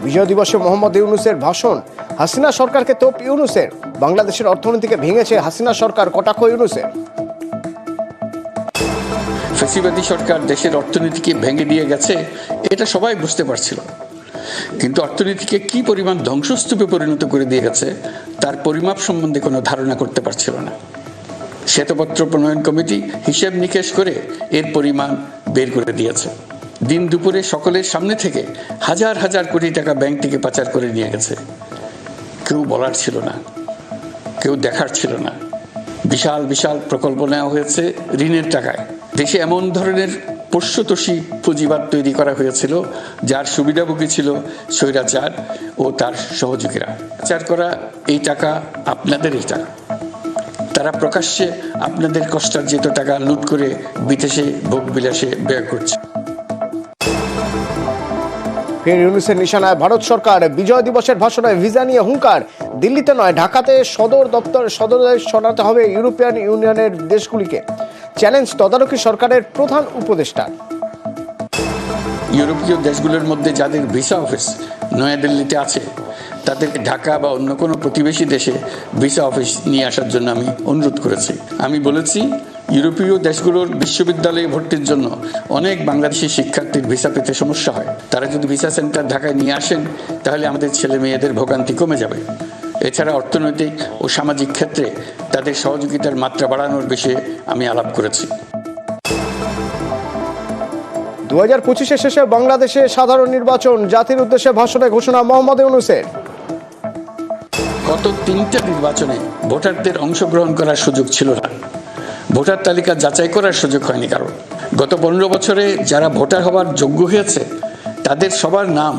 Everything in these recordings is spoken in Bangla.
বিজয় দিবসে মোহাম্মদ ইউনূসের ভাষণ, হাসিনা সরকারকে তোপ ইউনূসের। বাংলাদেশের অর্থনীতিকে ভেঙেছে হাসিনা সরকার, কটাক্ষ ইউনূসের। ফ্যাসিবাদী সরকার দেশের অর্থনীতিকে ভেঙে দিয়ে গেছে, এটা সবাই বুঝতে পারছিল, কিন্তু অর্থনীতিকে কি পরিমাণ ধ্বংসস্তূপে পরিণত করে দিয়ে গেছে তার পরিমাপ সম্বন্ধে কোনো ধারণা করতে পারছিল না। শ্বেতপত্র প্রণয়ন কমিটি হিসেব নিকেশ করে এর পরিমাণ বের করে দিয়েছে। দিন দুপুরে সকলের সামনে থেকে হাজার হাজার কোটি টাকা ব্যাংক থেকে পাচার করে নিয়ে গেছে। কেউ বলার ছিল না, কেউ দেখার ছিল না। বিশাল বিশাল প্রকল্প নেওয়া হয়েছে ঋণের টাকায়। দেশে এমন ধরনের পোষ্যতোষী পুঁজিবাদ তৈরি করা হয়েছিল যার সুবিধাভোগী ছিল স্বৈরাচার ও তার সহযোগীরা। পাচার করা এই টাকা আপনাদেরই টাকা। তারা প্রকাশ্যে আপনাদের কষ্টার্জিত টাকা লুট করে বিদেশে ভোগ বিলাসে ব্যয় করছে। ফের ইউনূসের নিশানায় ভারত সরকার। বিজয় দিবসের ভাষণে ভিসা নিয়ে হুঙ্কার, দিল্লিতে নয় ঢাকাতে সদর সরাতে হবে ইউরোপিয়ান ইউনিয়নের দেশগুলিকে। চ্যালেঞ্জ তদারকি সরকারের প্রধান উপদেষ্টা। ইউরোপীয় দেশগুলোর মধ্যে যাদের ভিসা অফিস নয়াদিল্লিতে আছে তাদেরকে ঢাকা বা অন্য কোনো প্রতিবেশী দেশে ভিসা অফিস নিয়ে আসার জন্য আমি অনুরোধ করেছি। আমি বলেছি, ইউরোপীয় দেশগুলোর বিশ্ববিদ্যালয়ে ভর্তির জন্য অনেক বাংলাদেশি শিক্ষার্থীর ভিসা পেতে সমস্যা হয়। তারা যদি ভিসা সেন্টার ঢাকায় নিয়ে আসেন তাহলে আমাদের ছেলে মেয়েদের ভোগান্তি কমে যাবে। এছাড়া অর্থনৈতিক ও সামাজিক ক্ষেত্রে তাদের সহযোগিতার মাত্রা বাড়ানোর বিষয়ে আমি আলাপ করেছি। 2025 শেষে বাংলাদেশে সাধারণ নির্বাচন, জাতির উদ্দেশ্যে ভাষণে ঘোষণা মোহাম্মদ ইউনূসের। গত 3টা নির্বাচনে ভোটারদের অংশগ্রহণ করার সুযোগ ছিল না। ভোটার তালিকা যাচাই করার সুযোগ হয়নি কারো। গত 15 বছরে যারা ভোটার হওয়ার যোগ্য হয়েছে তাদের সবার নাম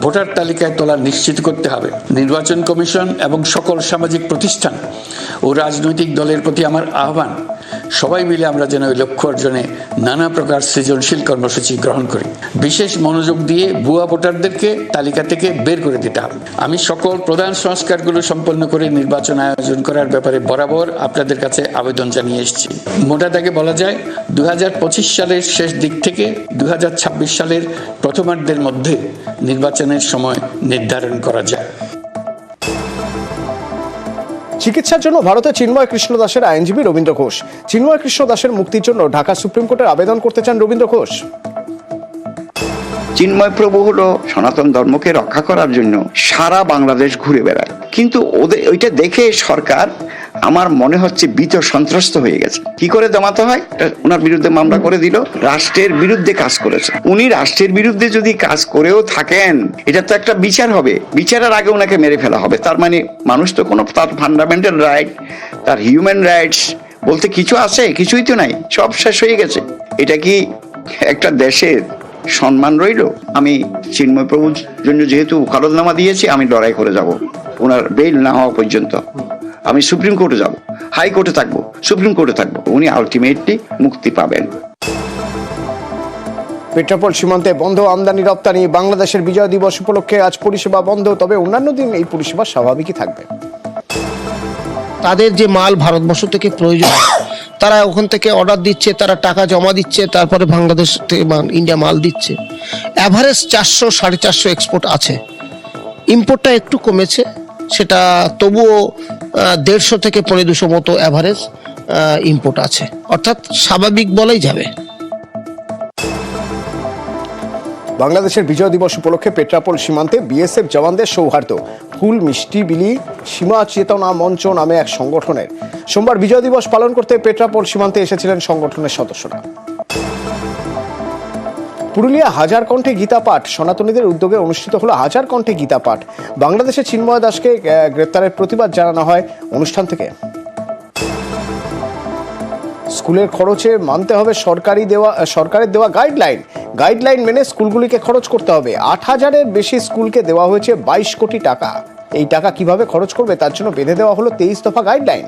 ভোটার তালিকায় তোলা নিশ্চিত করতে হবে। নির্বাচন কমিশন এবং সকল সামাজিক প্রতিষ্ঠান ও রাজনৈতিক দলের প্রতি আমার আহ্বান, সবাই মিলে আমরা যেন ওই লক্ষ্য অর্জনে নানা প্রকার সৃজনশীল কর্মসূচি গ্রহণ করি। বিশেষ মনোযোগ দিয়ে ভুয়া ভোটারদেরকে তালিকা থেকে বের করে দিতে হবে। আমি সকল প্রধান সংস্কারগুলো সম্পন্ন করে নির্বাচন আয়োজন করার ব্যাপারে বরাবর আপনাদের কাছে আবেদন জানিয়ে এসেছি। মোটা দাগে বলা যায় 2025 সালের শেষ দিক থেকে 2026 সালের প্রথমার্ধের মধ্যে নির্বাচনের সময় নির্ধারণ করা যায়। চিকিৎসার জন্য ভারতে চিন্ময় কৃষ্ণ দাসের আইনজীবী রবীন্দ্র ঘোষ। চিন্ময় কৃষ্ণ দাসের মুক্তির জন্য ঢাকা সুপ্রিম কোর্টের আবেদন করতে চান রবীন্দ্র ঘোষ। চিন্ময় প্রভু হলো সনাতন ধর্মকে রক্ষা করার জন্য সারা বাংলাদেশ ঘুরে বেড়ায়, কিন্তু ওইটা দেখে সরকার আমার মনে হচ্ছে ভীত সন্ত্রস্ত হয়ে গেছে। কি করে দমাতে হয়, ওনার বিরুদ্ধে মামলা করে দিল। রাষ্ট্রের বিরুদ্ধে কাজ করেছে উনি। রাষ্ট্রের বিরুদ্ধে যদি কাজ করেও থাকেন, এটা তো একটা বিচার হবে। বিচারের আগে ওনাকে মেরে ফেলা হবে। তার মানে মানুষ তো কোনো, তার ফান্ডামেন্টাল রাইট, তার হিউম্যান রাইটস বলতে কিছু আছে? কিছুই তো নাই, সব শেষ হয়ে গেছে। এটা কি একটা দেশের সম্মান রইল? আমি চিন্ময় প্রভুর জন্য যেহেতু ওকালতনামা দিয়েছি, আমি লড়াই করে যাব ওনার বেইল না হওয়া পর্যন্ত। আমি সুপ্রিম কোর্টে যাব, হাইকোর্টে থাকবো, সুপ্রিম কোর্টে থাকবো, উনি আলটিমেটলি মুক্তি পাবেন। পেট্রাপোল সীমান্তে বন্ধ আমদানি রপ্তানি। বাংলাদেশের বিজয় দিবস উপলক্ষে আজ পরিষেবা বন্ধ, তবে অন্যান্য দিন এই পরিষেবা স্বাভাবিকই থাকবে। তাদের যে মাল ভারতবর্ষ থেকে প্রয়োজন, তারা ওখান থেকে অর্ডার দিচ্ছে, তারা টাকা জমা দিচ্ছে, তারপরে বাংলাদেশ থেকে ইন্ডিয়া মাল দিচ্ছে। অ্যাভারেজ 400-450 এক্সপোর্ট আছে। ইম্পোর্টটা একটু কমেছে, সেটা তবুও 150 থেকে 250 মতো অ্যাভারেজ ইম্পোর্ট আছে, অর্থাৎ স্বাভাবিক বলাই যাবে। বাংলাদেশের বিজয় দিবস উপলক্ষে পেট্রাপোল সীমান্তে বিএসএফ জওয়ানদের সৌহার্দ্য। ফুল মিষ্টি বিলি সীমা চেতনা মঞ্চ নামে এক সংগঠনের। সোমবার বিজয় দিবস পালন করতে পেট্রাপোল সীমান্তে এসেছিলেন সংগঠনের সদস্যরা। পুরুলিয়া হাজার কণ্ঠে গীতা পাঠ। সনাতনীদের উদ্যোগে অনুষ্ঠিত হলো হাজার কণ্ঠে গীতা পাঠ। বাংলাদেশের চিন্ময় দাসকে গ্রেপ্তারের প্রতিবাদ জানানো হয় অনুষ্ঠান থেকে। স্কুলের খরচে মানতে হবে সরকারের দেওয়া গাইডলাইন মেনে স্কুলগুলিকে খরচ করতে হবে। 8,000-এর বেশি স্কুলকে দেওয়া হয়েছে 22 কোটি টাকা। এই টাকা কিভাবে খরচ করবে তার জন্য বেঁধে দেওয়া হলো 23 দফা গাইডলাইন।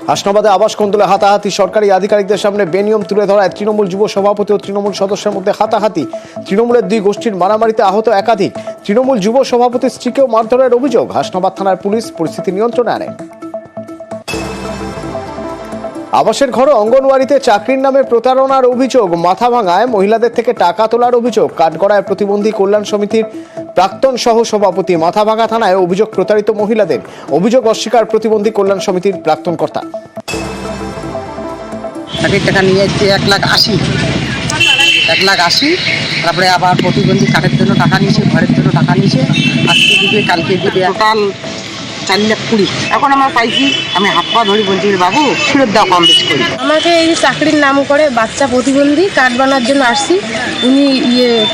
হাসনাবাদে আবাস কোন্দলে হাতাহাতি। সরকারি আধিকারিকদের সামনে বেনিয়ম তুলে ধরায় তৃণমূল যুব সভাপতি ও তৃণমূল সদস্যের মধ্যে হাতাহাতি। তৃণমূলের 2 গোষ্ঠীর মারামারিতে আহত একাধিক। তৃণমূল যুব সভাপতির স্ত্রীকেও মারধরের অভিযোগ। হাসনাবাদ থানার পুলিশ পরিস্থিতি নিয়ন্ত্রণে আনে। আবাসের ঘর অঙ্গনওয়াড়িতে চাকরির নামে প্রতারণার অভিযোগ, মাথা ভাঙায় মহিলাদের থেকে টাকা তোলার অভিযোগ। কাঠগড়ায় প্রতিবন্ধী কল্যাণ সমিতির প্রাক্তন সহ সভাপতি। মাথাভাঙা থানায় অভিযোগ প্রতারিত মহিলাদের। অভিযোগ অস্বীকার প্রতিবন্ধী কল্যাণ সমিতির প্রাক্তন কর্তা। টাকা নিয়ে যাচ্ছে 1,80,000 তারপরে আবার প্রতিবন্ধী কাঠের জন্য টাকা নিয়েছে, ঘরের জন্য টাকা নিয়েছে, আজকে দিবে কালকে দিবে, টোটাল 4,20,000। এখন আমার পাইছি, আমি হাত পা ধরে বলছি বাবু ফেরত দাও, কম বেশি করি। আমাকে এই চাকরির নাম করে বাচ্চা প্রতিবন্ধী কার্ড বানার জন্য আসছি। উনি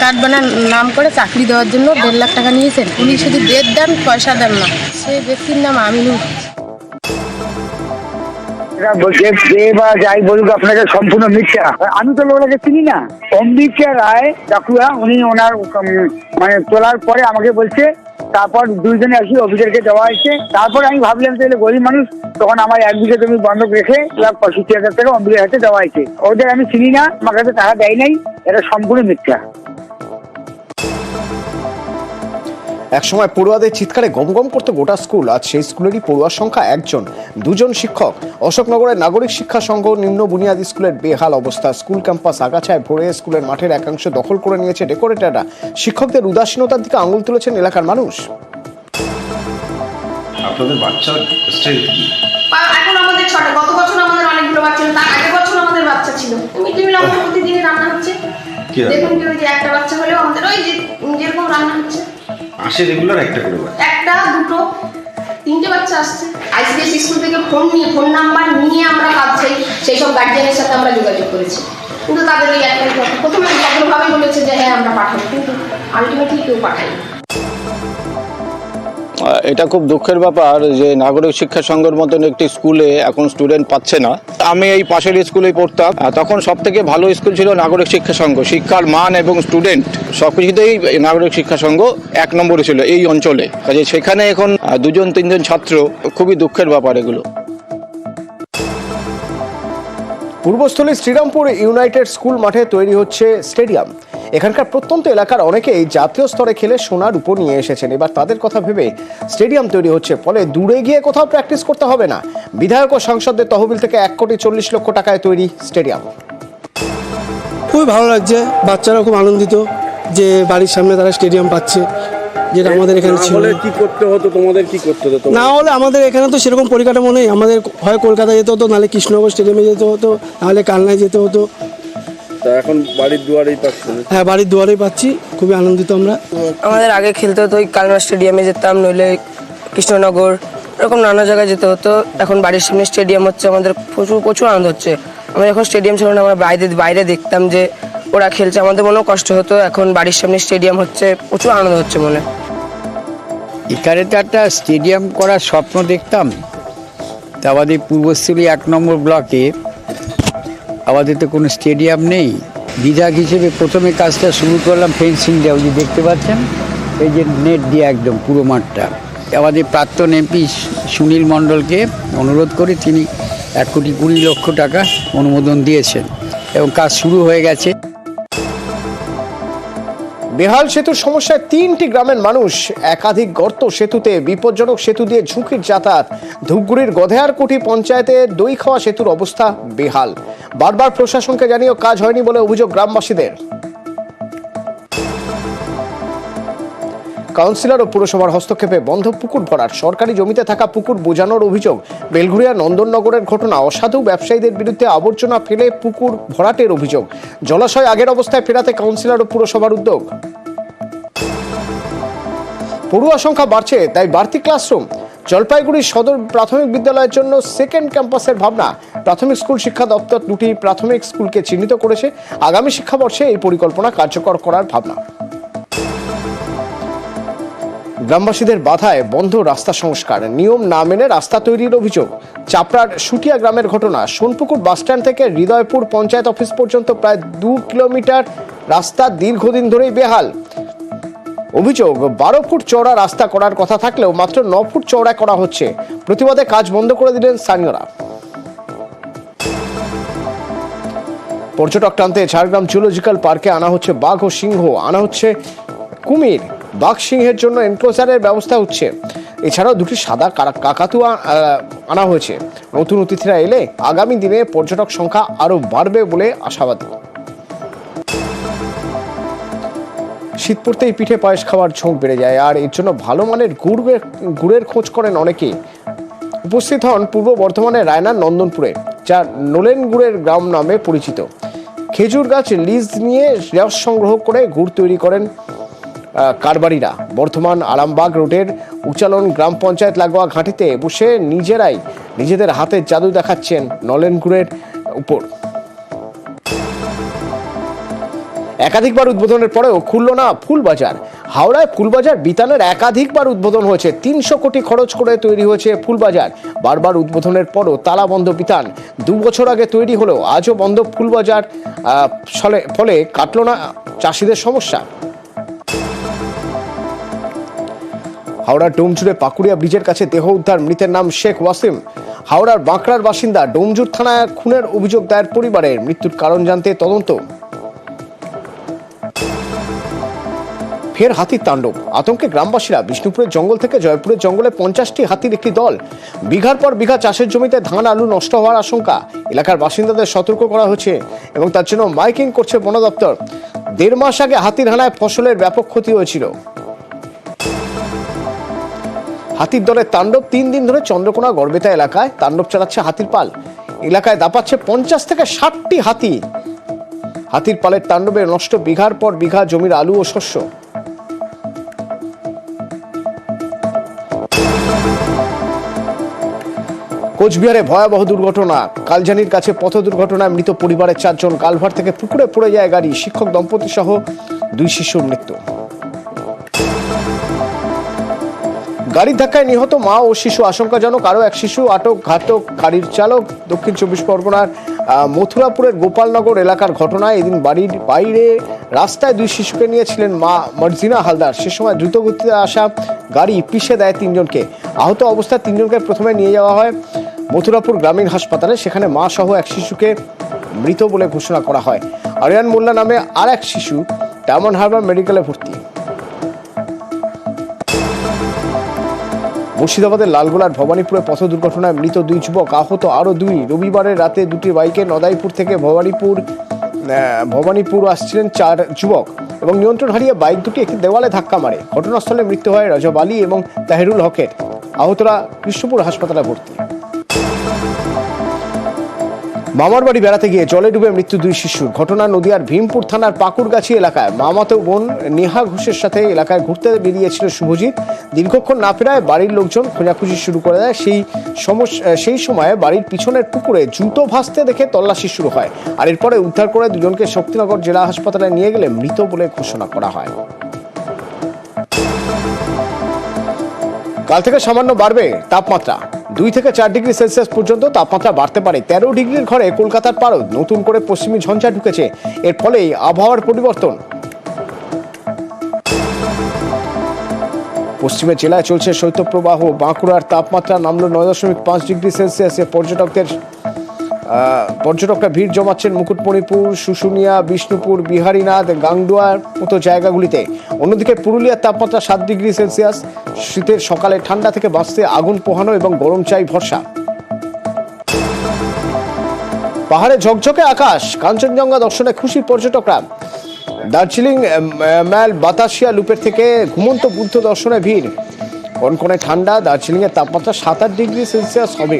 কার্ড বানার নাম করে চাকরি দেওয়ার জন্য 1.5 লাখ টাকা নিয়েছেন। উনি শুধু ডেট দেন, পয়সা দেন না। সেই ব্যক্তির নাম আমিনুল। যে বা যাই বলুক আপনাকে সম্পূর্ণ মিথ্যা। আমি তো ওনাকে চিনি না। অম্বিকা রায় ডাকুয়া, উনি ওনার মানে তোলার পরে আমাকে বলছে, তারপর দুইজনে আসি অফিসারকে দেওয়া হয়েছে। তারপর আমি ভাবলাম তাহলে গরিব মানুষ, তখন আমার 1 বিঘা জমি বন্ধক রেখে 1,65,000 টাকা অম্বিকার হাতে দেওয়া হয়েছে। ওদের আমি চিনি না, আমার কাছে টাকা দেয় নাই, এটা সম্পূর্ণ মিথ্যা। একসময় পড়ুয়াদের চিৎকারে গমগম করতো গোটা স্কুল। আজ সেই স্কুলেরই পড়ুয়ার সংখ্যা 1 জন, 2 জন শিক্ষক। অশোকনগরের নাগরিক শিক্ষা সংঘ নিম্ন বুনিয়াদী স্কুলের বেহাল অবস্থা। স্কুল ক্যাম্পাস আগাছায় ভরে স্কুলের মাঠের একাংশ দখল করে নিয়েছে ডেকোরেটররা। শিক্ষকদের উদাসীনতার দিকে আঙুল তুলেছেন এলাকার মানুষ। আপনাদের বাচ্চার স্ট্রেংথ কি? এখন আমাদের 6টা, গত বছর আমাদের অনেকগুলো বাচ্চা ছিল, তার আগের বছর আমাদের বাচ্চা ছিল। মিড ডে মিল আমাদের প্রতিদিনই রান্না হচ্ছে। দেখুন কি ওই যে একটা বাচ্চা হলেও আমাদের ওই যেরকম রান্না হচ্ছে, আসে রেগুলার একটা করে বাচ্চা, 1টা 2টো 3টে বাচ্চা আসছে। আইসিডিএস স্কুল থেকে ফোন নাম্বার নিয়ে আমরা পাচ্ছি, সেই সব গার্জিয়ানের সাথে আমরা যোগাযোগ করেছি, কিন্তু তাদের এই একটা প্রথমে ভাবে বলেছে যে হ্যাঁ আমরা পাঠাবো, কিন্তু আলটিমেটলি কেউ পাঠায়নি। এটা খুব দুঃখের ব্যাপার যে নাগরিক শিক্ষা সংঘের মতন একটি স্কুলে এখন স্টুডেন্ট পাচ্ছে না। আমি এই পাশের স্কুলেই পড়তাম, তখন সব থেকে ভালো স্কুল ছিল নাগরিক শিক্ষা সংঘ। শিক্ষার মান এবং স্টুডেন্ট সবকিছুতেই নাগরিক শিক্ষা সংঘ 1 নম্বরে ছিল এই অঞ্চলে। কাজে সেখানে এখন 2-3 ছাত্র, খুবই দুঃখের ব্যাপার এগুলো। পূর্বস্থলী শ্রীরামপুর ইউনাইটেড স্কুল মাঠে তৈরি হচ্ছে স্টেডিয়াম। এখানকার প্রত্যন্ত এলাকার অনেকেই জাতীয় স্তরে খেলে সোনার উপর নিয়ে এসেছেন। এবার তাদের কথা ভেবে স্টেডিয়াম তৈরি হচ্ছে, ফলে দূরে গিয়ে কোথাও প্র্যাকটিস করতে হবে না। বিধায়ক ও সাংসদদের তহবিল থেকে 1,40,00,000 টাকায় তৈরি স্টেডিয়াম। খুবই ভালো লাগছে, বাচ্চারা খুব আনন্দিত যে বাড়ির সামনে তারা স্টেডিয়াম পাচ্ছে, যেটা আমাদের এখানে ছিল। কি করতে হতো তোমাদের, কি করতে হতো? না হলে আমাদের এখানে তো সেরকম পরিকাঠামো নেই। আমাদের হয় কলকাতা যেতে হতো, নাহলে কৃষ্ণনগর স্টেডিয়ামে যেতে হতো, নাহলে কালনায় যেতে হতো। এখন বাড়ির দুয়ারেই পাচ্ছি। হ্যাঁ, বাড়ির দুয়ারেই পাচ্ছি, খুবই আনন্দিত আমরা। আমাদের আগে খেলতে হতো ওই কালনা স্টেডিয়ামে যেতাম, নইলে কৃষ্ণনগর, এরকম নানা জায়গায় যেতে হতো। এখন বাড়ির সামনে স্টেডিয়াম হচ্ছে, আমাদের প্রচুর আনন্দ হচ্ছে। আমরা যখন স্টেডিয়াম ছিল না, আমরা বাইরে দেখতাম যে ওরা খেলছে, আমাদের মনেও কষ্ট হতো। এখন বাড়ির সামনে স্টেডিয়াম হচ্ছে, প্রচুর আনন্দ হচ্ছে মনে। এখানে তো একটা স্টেডিয়াম করার স্বপ্ন দেখতাম। তা আমাদের পূর্বস্থলী 1 নম্বর ব্লকে আমাদের তো কোনো স্টেডিয়াম নেই। বিধায়ক হিসেবে প্রথমে কাজটা শুরু করলাম ফেন্সিং দিয়ে, ওই যে দেখতে পাচ্ছেন এই যে নেট দিয়ে একদম পুরো মাঠটা। আমাদের প্রাক্তন এমপি সুনীল মণ্ডলকে অনুরোধ করে তিনি 1,20,00,000 টাকা অনুমোদন দিয়েছেন এবং কাজ শুরু হয়ে গেছে। বেহাল সেতুর সমস্যায় 3টি গ্রামের মানুষ। একাধিক গর্ত সেতুতে, বিপজ্জনক সেতু দিয়ে ঝুঁকির যাতায়াত। ধূপগুড়ির গধেয়ারকুটি পঞ্চায়েতে দইখাওয়া সেতুর অবস্থা বেহাল। বারবার প্রশাসনকে জানিয়েও কাজ হয়নি বলে অভিযোগ গ্রামবাসীদের। কাউন্সিলর ও পুরসভার হস্তক্ষেপে বন্ধ পুকুর ভরাট। সরকারি জমিতে থাকা পুকুর বোঝানোর অভিযোগ। বেলঘুরিয়া নন্দননগরের ঘটনা। অসাধু ব্যবসায়ীদের বিরুদ্ধে আবর্জনা ফেলে পুকুর ভরাটের অভিযোগ। জলাশয় আগের অবস্থায় ফেরাতে কাউন্সিলর ও পুরসভার উদ্যোগ। পড়ুয়া সংখ্যা বাড়ছে, তাই বাড়তি ক্লাসরুম। জলপাইগুড়ি সদর প্রাথমিক বিদ্যালয়ের জন্য 2nd ক্যাম্পাসের ভাবনা। প্রাথমিক স্কুল শিক্ষা দপ্তর 2টি প্রাথমিক স্কুলকে চিহ্নিত করেছে। আগামী শিক্ষাবর্ষে এই পরিকল্পনা কার্যকর করার ভাবনা। গ্রামবাসীদের বাধায় বন্ধ রাস্তা সংস্কার। নিয়ম না মেনে রাস্তা তৈরির অভিযোগ। চাপড়ার সুটিয়া গ্রামের ঘটনা। সোনপুকুর বাসস্ট্যান্ড থেকে হৃদয়পুর পঞ্চায়েত অফিস পর্যন্ত প্রায় 2 কিলোমিটার রাস্তা দীর্ঘদিন ধরেই বেহাল। অভিযোগ, 12 ফুট চওড়া রাস্তা করার কথা থাকলেও মাত্র 9 ফুট চওড়া করা হচ্ছে। প্রতিবাদে কাজ বন্ধ করে দিলেন স্থানীয়রা। পর্যটক টানতে ঝাড়গ্রাম জুলজিক্যাল পার্কে আনা হচ্ছে বাঘ ও সিংহ, আনা হচ্ছে কুমির। বাঘ সিংহের জন্য এনক্লোজারের ব্যবস্থা হচ্ছে। এছাড়াও দুটি সাদা কাকাতুয়া আনা হয়েছে। নতুন অতিথিরা এলে আগামী দিনে পর্যটক সংখ্যা আরও বাড়বে বলে আশাবাদী। শীত পড়তেই পিঠে পায়েস খাওয়ার ঝোঁক বেড়ে যায়, আর এর জন্য ভালো মানের গুড়ের খোঁজ করেন অনেকে। উপস্থিত হন পূর্ব বর্ধমানের রায়নার নন্দনপুরে, যা নোলেন গুড়ের গ্রাম নামে পরিচিত। খেজুর গাছ লিজ নিয়ে রস সংগ্রহ করে গুড় তৈরি করেন কারবারিরা। বর্ধমান আরামবাগ রোডের উচালন গ্রাম পঞ্চায়েত লাগোয়া ঘাঁটিতে বসে নিজেরাই নিজেদের হাতের জাদু দেখাচ্ছেন নলেন গুড়ের উপর। একাধিকবার উদ্বোধনের পরেও খুলল না ফুলবাজার। হাওড়ায় ফুলবাজার বিতানের একাধিকবার উদ্বোধন হয়েছে। 300 কোটি খরচ করে তৈরি হয়েছে ফুলবাজার। বারবার উদ্বোধনের পরও তালা বন্ধ বিতান। 2 বছর আগে তৈরি হলেও আজও বন্ধ ফুলবাজার। ফলে কাটল না চাষিদের সমস্যা। হাওড়ার ডোমজুড়ে পাকুড়িয়া ব্রিজের কাছে দেহ উদ্ধার, মৃতের নাম শেখ ওয়াসিম। হাওড়ার বাঁকড়ার বাসিন্দা। ডোমজুর থানায় খুনের অভিযোগ দায়ের পরিবারের। মৃত্যুর কারণ জানতে তদন্ত। ফের হাতির তাণ্ডব, আতঙ্কে গ্রামবাসীরা। বিষ্ণুপুরের জঙ্গল থেকে জয়পুরের জঙ্গলে 50টি হাতির একটি দল। বিঘার পর বিঘা চাষের জমিতে ধান আলু নষ্ট হওয়ার আশঙ্কা। এলাকার বাসিন্দাদের সতর্ক করা হচ্ছে এবং তার জন্য মাইকিং করছে বন দপ্তর। 1.5 মাস আগে হাতির হানায় ফসলের ব্যাপক ক্ষতি হয়েছিল। হাতির দলের তাণ্ডব 3 দিন ধরে চন্দ্রকোনা গড়বেতা এলাকায় তাণ্ডব চালাচ্ছে হাতির পাল। এলাকায় দাপাচ্ছে 50 থেকে 60টি হাতি। হাতির পালের তাণ্ডবে নষ্ট বিঘার পর বিঘা জমির আলু ও শস্য। কোচবিহারে ভয়াবহ দুর্ঘটনা। কালজানির কাছে পথ দুর্ঘটনায় মৃত পরিবারের 4 জন। কালভার থেকে পুকুরে পড়ে যায় গাড়ি। শিক্ষক দম্পতি সহ 2 শিশুর মৃত্যু। গাড়ির ধাক্কায় নিহত মা ও শিশু আশঙ্কাজনক। আরও 1 শিশু আটক। ঘাতক গাড়ির চালক। দক্ষিণ 24 পরগনার মথুরাপুরের গোপালনগর এলাকার ঘটনা। এদিন বাড়ির বাইরে রাস্তায় 2 শিশুকে নিয়েছিলেন মা মার্জিনা হালদার। সে সময় দ্রুতগতিতে আসা গাড়ি পিষে দেয় 3 জনকে। আহত অবস্থায় 3 জনকে প্রথমে নিয়ে যাওয়া হয় মথুরাপুর গ্রামীণ হাসপাতালে। সেখানে মা সহ 1 শিশুকে মৃত বলে ঘোষণা করা হয়। আরিয়ান মোল্লা নামে আর 1 শিশু ডায়মন্ড হারবার মেডিকেলে ভর্তি। মুর্শিদাবাদের লালগোলার ভবানীপুরে পথ দুর্ঘটনায় মৃত 2 যুবক, আহত আরও 2। রবিবারের রাতে 2টি বাইকে নদাইপুর থেকে ভবানীপুর আসছিলেন 4 যুবক এবং নিয়ন্ত্রণ হারিয়ে বাইক দুটি একটি দেওয়ালে ধাক্কা মারে। ঘটনাস্থলে মৃত্যু হয় রজব আলী এবং তাহিরুল হকের। আহতরা কৃষ্ণপুর হাসপাতালে ভর্তি। মামার বাড়ি বেড়াতে গিয়ে জলে ডুবে মৃত্যু 2 শিশুর। ঘটনা নদিয়ার ভীমপুর থানার পাকুরগাছি এলাকায়। মামাতো বোন নেহা ঘোষের সাথে এলাকায় ঘুরতে বেরিয়েছিল শুভজিৎ। দীর্ঘক্ষণ না ফেরায় বাড়ির লোকজন খোঁজাখুঁজি শুরু করে দেয়। সেই সময় বাড়ির পিছনের পুকুরে জুতো ভাসতে দেখে তল্লাশি শুরু হয়। আর এরপরে উদ্ধার করে 2 জনকে শক্তিনগর জেলা হাসপাতালে নিয়ে গেলে মৃত বলে ঘোষণা করা হয়। কাল থেকে সামান্য বাড়বে তাপমাত্রা। 2 থেকে 4 ডিগ্রি সেলসিয়াস পর্যন্ত তাপমাত্রা বাড়তে পারে। 13 ডিগ্রির ঘরে কলকাতার পারদ। নতুন করে পশ্চিমী ঝঞ্ঝা ঢুকেছে। এর ফলেই আবহাওয়ার পরিবর্তন। পশ্চিমের জেলায় চলছে শৈত্যপ্রবাহ। বাঁকুড়ার তাপমাত্রা নামল 9.5 ডিগ্রি সেলসিয়াসে। পর্যটকরা ভিড় জমাচ্ছেন মুকুটমণিপুর, শুশুনিয়া, বিষ্ণুপুর, বিহারীনাথ, গাংডুয়ার মতো জায়গাগুলিতে। অন্যদিকে পুরুলিয়ার তাপমাত্রা 7 ডিগ্রি সেলসিয়াস। শীতের সকালে ঠান্ডা থেকে বাঁচতে আগুন পোহানো এবং গরম চাই ভরসা। পাহাড়ে ঝকঝকে আকাশ। কাঞ্চনজঙ্ঘা দর্শনে খুশি পর্যটকরা। দার্জিলিং ম্যাল বাতাসিয়া লুপের থেকে ঘুমন্ত বুদ্ধ দর্শনে ভিড়। কনকনে ঠান্ডা। দার্জিলিংয়ের তাপমাত্রা 7-8 ডিগ্রি সেলসিয়াস হবে।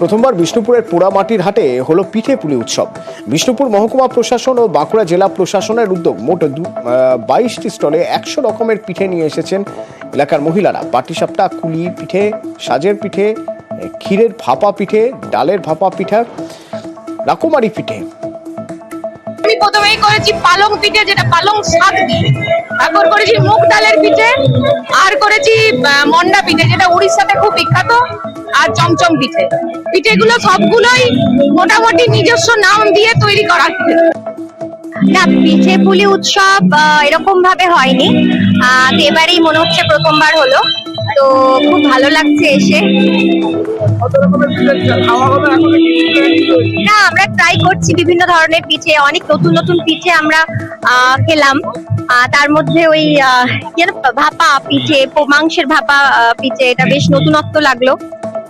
প্রথমবার বিষ্ণুপুরের পোড়ামাটির হাটে হলো পিঠে পুলি উৎসব। বিষ্ণুপুর মহকুমা প্রশাসন ও বাঁকুড়া জেলা প্রশাসনের উদ্যোগ। মোট 22টি স্টলে 100 রকমের পিঠে নিয়ে এসেছেন এলাকার মহিলারা। পাটিসাপটা, কুলি পিঠে, সাজের পিঠে, ক্ষীরের ভাপা পিঠে, ডালের ভাপা পিঠা, রাকুমারি পিঠে। আমি প্রথমেই করেছি পালং পিঠে, যেটা পালং শাক দিয়ে। তারপর করেছি মুগ ডালের পিঠে, আর করেছি মন্ডা পিঠে, যেটা উড়িষ্যাতে খুব বিখ্যাত, আর চমচম পিঠে। পিঠেগুলো সবগুলোই মোটামুটি নিজস্ব নাম দিয়ে তৈরি করা। না, পিঠে পুলি উৎসব এরকম ভাবে হয়নি, তো এবারেই মনে হচ্ছে প্রথমবার হলো, তো খুব ভালো লাগছে এসে। না, আমরা ট্রাই করছি বিভিন্ন ধরনের পিঠে, অনেক নতুন নতুন পিঠে আমরা খেলাম। তার মধ্যে ওই ভাপা পিঠে, মাংসের ভাপা পিঠে, এটা বেশ নতুনত্ব লাগলো।